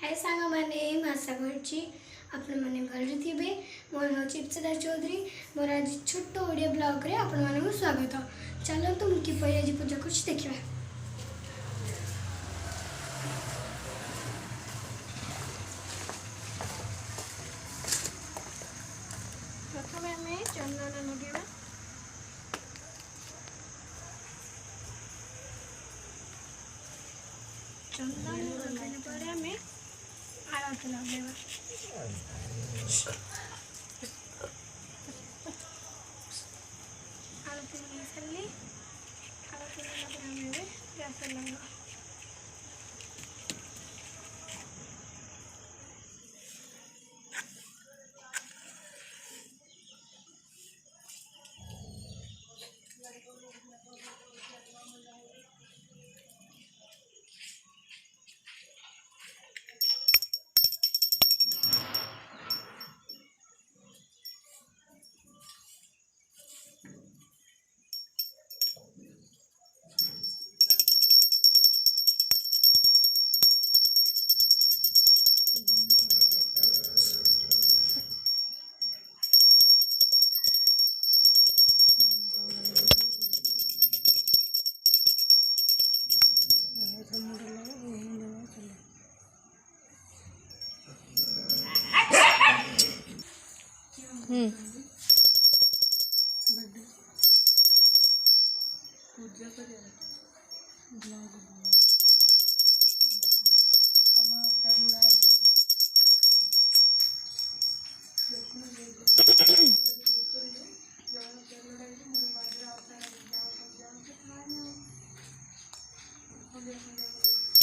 हाय सांग मैंने आशा करने भल थे। मोर नाम चिप्सदा चौधरी। मोर आज छोट ओडिया ब्लॉग रे आपण मानक स्वागत। चलतु मुझे आज पूजा कर देखा। प्रथम आम चंदन लगे चंदन लगाने पर आम आरती लगेगा। आरती लगे सारे आरती लगे गैस लगा।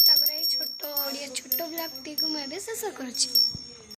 पूजा छोट ओडिया छोट ब्लॉग टी को मैं शेष कर।